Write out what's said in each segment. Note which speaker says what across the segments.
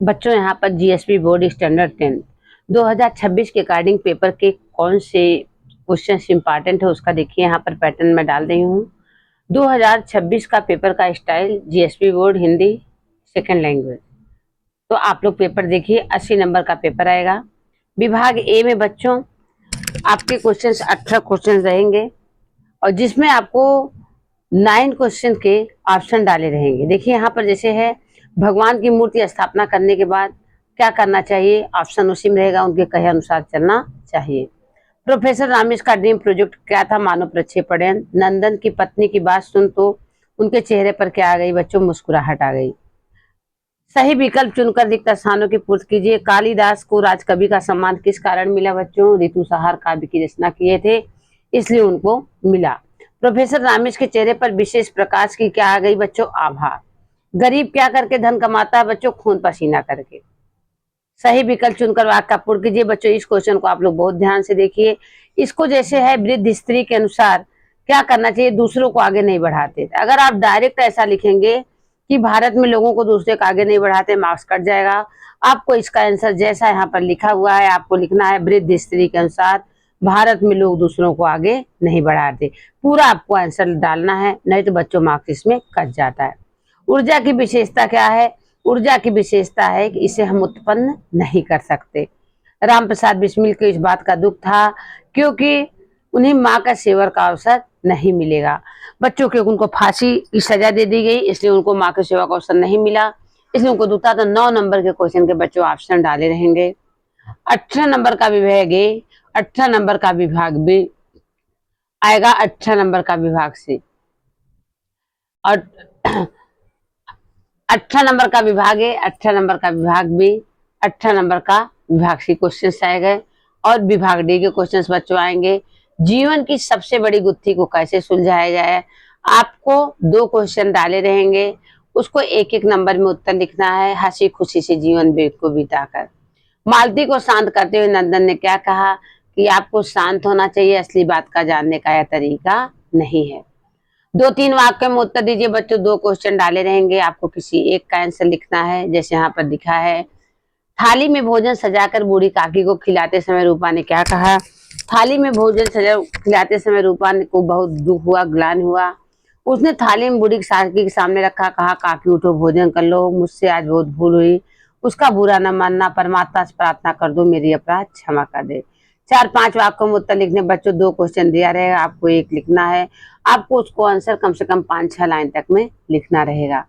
Speaker 1: बच्चों यहाँ पर जीएसपी बोर्ड स्टैंडर्ड 10 2026 के अकॉर्डिंग पेपर के कौन से क्वेश्चन इंपॉर्टेंट है उसका देखिए यहाँ पर पैटर्न में डाल रही हूँ। 2026 का पेपर का style GSP board Hindi second language. तो आप लोग पेपर देखिए, 80 नंबर का पेपर आएगा। विभाग ए में बच्चों आपके क्वेश्चंस 18 क्वेश्चन रहेंगे और जिसमें आपको 9 क्वेश्चन के ऑप्शन डाले रहेंगे। देखिए यहाँ पर जैसे है भगवान की मूर्ति स्थापना करने के बाद क्या करना चाहिए, ऑप्शन उसी में रहेगा, उनके कहे अनुसार चलना चाहिए। प्रोफेसर रामेश का ड्रीम प्रोजेक्ट क्या था, मानव प्रक्षेपण। नंदन की पत्नी की बात सुन तो उनके चेहरे पर क्या आ गई बच्चों, मुस्कुराहट आ गई। सही विकल्प चुनकर रिक्त स्थानों की पूर्ति कीजिए। कालिदास को राजकवि का सम्मान किस कारण मिला बच्चों, ऋतुसंहार काव्य की रचना किए थे इसलिए उनको मिला। प्रोफेसर रामेश के चेहरे पर विशेष प्रकाश की क्या आ गई बच्चों, आभा। गरीब क्या करके धन कमाता है बच्चों, खून पसीना करके। सही विकल्प चुनकर वाक्य का पूर्ण कीजिए। बच्चों इस क्वेश्चन को आप लोग बहुत ध्यान से देखिए। इसको जैसे है वृद्ध स्त्री के अनुसार क्या करना चाहिए, दूसरों को आगे नहीं बढ़ाते। अगर आप डायरेक्ट ऐसा लिखेंगे कि भारत में लोगों को दूसरे को आगे नहीं बढ़ाते, मार्क्स कट जाएगा। आपको इसका आंसर जैसा यहाँ पर लिखा हुआ है आपको लिखना है, वृद्ध स्त्री के अनुसार भारत में लोग दूसरों को आगे नहीं बढ़ाते। पूरा आपको आंसर डालना है, नहीं तो बच्चों मार्क्स इसमें कट जाता है। ऊर्जा की विशेषता क्या है, ऊर्जा की विशेषता है कि इसे हम उत्पन्न नहीं कर सकते। राम प्रसाद बिस्मिल को इस बात का दुख था क्योंकि उन्हें माँ का सेवा का अवसर नहीं मिलेगा। बच्चों के उनको फांसी की सजा दे दी गई इसलिए उनको माँ के सेवा का अवसर नहीं मिला, इसलिए उनको दुख था। तो 9 नंबर के क्वेश्चन के बच्चों ऑप्शन डाले रहेंगे। 18 नंबर का विभाग ए, 18 नंबर का विभाग बी आएगा, 18 नंबर का विभाग सी और 18 नंबर का विभाग ए, 18 नंबर का विभाग बी, 18 नंबर का विभाग सी क्वेश्चन आएंगे। और विभाग डी के क्वेश्चन बच्चों आएंगे, जीवन की सबसे बड़ी गुत्थी को कैसे सुलझाया जाए। आपको 2 क्वेश्चन डाले रहेंगे, उसको एक एक नंबर में उत्तर लिखना है। हंसी खुशी से जीवन को बिताकर। मालती को शांत करते हुए नंदन ने क्या कहा कि आपको शांत होना चाहिए, असली बात का जानने का यह तरीका नहीं है। 2-3 वाक्य में उत्तर दीजिए बच्चों। 2 क्वेश्चन डाले रहेंगे, आपको किसी एक का आंसर लिखना है। जैसे यहाँ पर दिखा है, थाली में भोजन सजाकर बूढ़ी काकी को खिलाते समय रूपा ने क्या कहा। थाली में भोजन सजा खिलाते समय रूपा को बहुत दुख हुआ, ग्लानि हुआ। उसने थाली में बूढ़ी काकी के सामने रखा, कहा काकी उठो भोजन कर लो, मुझसे आज बहुत भूल हुई, उसका बुरा न मानना, परमात्मा से प्रार्थना कर दो मेरी अपराध क्षमा कर दे। 4-5 वाक्यों में उत्तर लिखने बच्चों। 2 क्वेश्चन दिया रहेगा, आपको एक लिखना है। आपको उसको आंसर कम से कम 5-6 लाइन तक में लिखना रहेगा।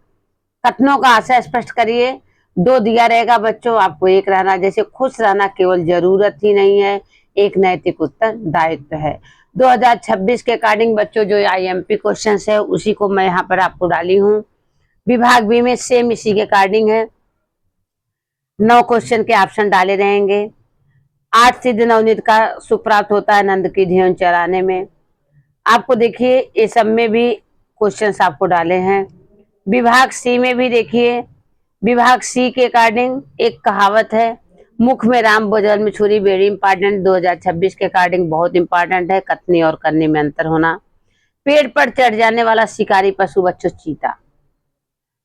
Speaker 1: कथनों का आशय स्पष्ट करिए। 2 दिया रहेगा बच्चों, आपको एक रहना। जैसे खुश रहना केवल जरूरत ही नहीं है, एक नैतिक उत्तर दायित्व है। 2026 के अकॉर्डिंग बच्चों जो आईएमपी क्वेश्चन है उसी को मैं यहाँ पर आपको डाली हूँ। विभाग बी में सेम इसी के अकॉर्डिंग है। 9 क्वेश्चन के ऑप्शन डाले रहेंगे। 8 सिद्ध नवनीत का सुख प्राप्त होता है नंद की ध्योन चराने में। आपको देखिए ये सब में भी क्वेश्चंस आपको डाले हैं। विभाग सी में भी देखिए, विभाग सी के अकॉर्डिंग एक कहावत है, मुख में राम बगल में छुरी, वेरी इंपॉर्टेंट। 2026 के अकॉर्डिंग बहुत इंपॉर्टेंट है, कथनी और करनी में अंतर होना। पेड़ पर चढ़ जाने वाला शिकारी पशु बच्चों चीता।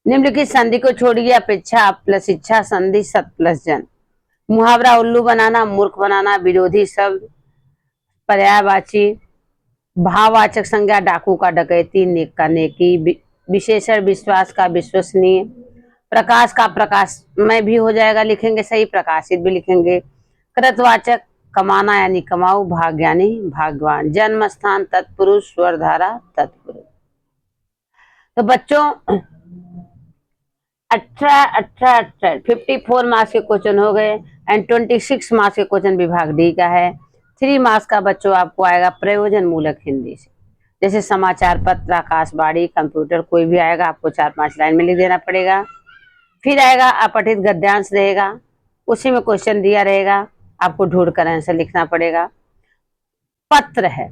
Speaker 1: निम्नलिखित संधि को छोड़िए, अपेक्षा प्लस इच्छा, संधि सत प्लस जन। मुहावरा उल्लू बनाना, मूर्ख बनाना, विरोधी शब्द, पर्यायवाची, भाववाचक संज्ञा, डाकू का डकैती, नेक का नेकी, विशेषण विश्वास का विश्वसनीय, प्रकाश का प्रकाश में भी हो जाएगा लिखेंगे सही, प्रकाशित भी लिखेंगे। कृतवाचक कमाना यानी कमाऊ, भाग्य यानी भाग्यवान, जन्म स्थान तत्पुरुष, स्वरधारा तत्पुरुष। तो बच्चों 54 मार्क्स के क्वेश्चन हो गए एंड 26 मार्क्स के क्वेश्चन विभाग डी का है। 3 मार्क्स का बच्चों आपको आएगा प्रयोजन मूलक हिंदी से, जैसे समाचार पत्र, आकाशवाणी, कंप्यूटर, कोई भी आएगा आपको 4-5 लाइन में लिख देना पड़ेगा। फिर आएगा अपठित गद्यांश रहेगा, उसी में क्वेश्चन दिया रहेगा, आपको ढूंढ कर आंसर लिखना पड़ेगा। पत्र है,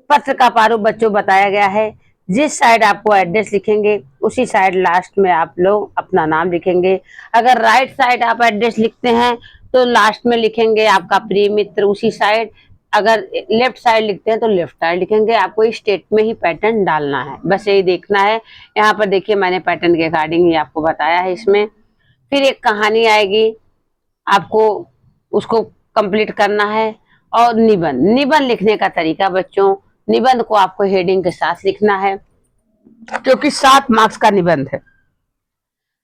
Speaker 1: पत्र का प्रारूप बच्चों बताया गया है। जिस साइड आपको एड्रेस लिखेंगे उसी साइड लास्ट में आप लोग अपना नाम लिखेंगे। अगर राइट साइड आप एड्रेस लिखते हैं तो लास्ट में लिखेंगे आपका प्रिय मित्र उसी साइड। अगर लेफ्ट साइड लिखते हैं तो लेफ्ट साइड लिखेंगे। आपको इस स्टेट में ही पैटर्न डालना है, बस यही देखना है। यहाँ पर देखिए मैंने पैटर्न के अकॉर्डिंग ही आपको बताया है इसमें। फिर एक कहानी आएगी, आपको उसको कंप्लीट करना है। और निबंध, निबंध लिखने का तरीका बच्चों, निबंध को आपको हेडिंग के साथ लिखना है, क्योंकि 7 मार्क्स का निबंध है।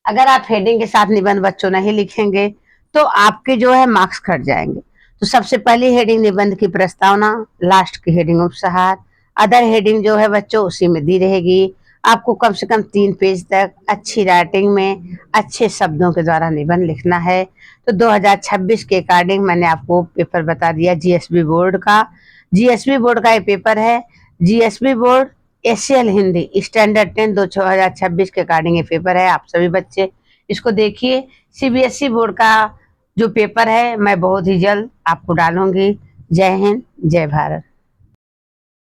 Speaker 1: अगर आप हेडिंग के साथ निबंध बच्चों नहीं लिखेंगे तो आपके जो है मार्क्स कट जाएंगे। तो सबसे पहली हेडिंग निबंध की प्रस्तावना, लास्ट की हेडिंग उपसंहार, अदर हेडिंग जो है बच्चों उसी में दी रहेगी। आपको कम से कम 3 पेज तक अच्छी राइटिंग में अच्छे शब्दों के द्वारा निबंध लिखना है। तो 2026 के अकॉर्डिंग मैंने आपको पेपर बता दिया जीएसबी बोर्ड का। जीएसबी बोर्ड का ये पेपर है, GSB board Asian Hindi standard 10 2026 के अकॉर्डिंग ये पेपर है। आप सभी बच्चे इसको देखिए। सीबीएसई बोर्ड का जो पेपर है मैं बहुत ही जल्द आपको डालूंगी। जय हिंद, जय भारत।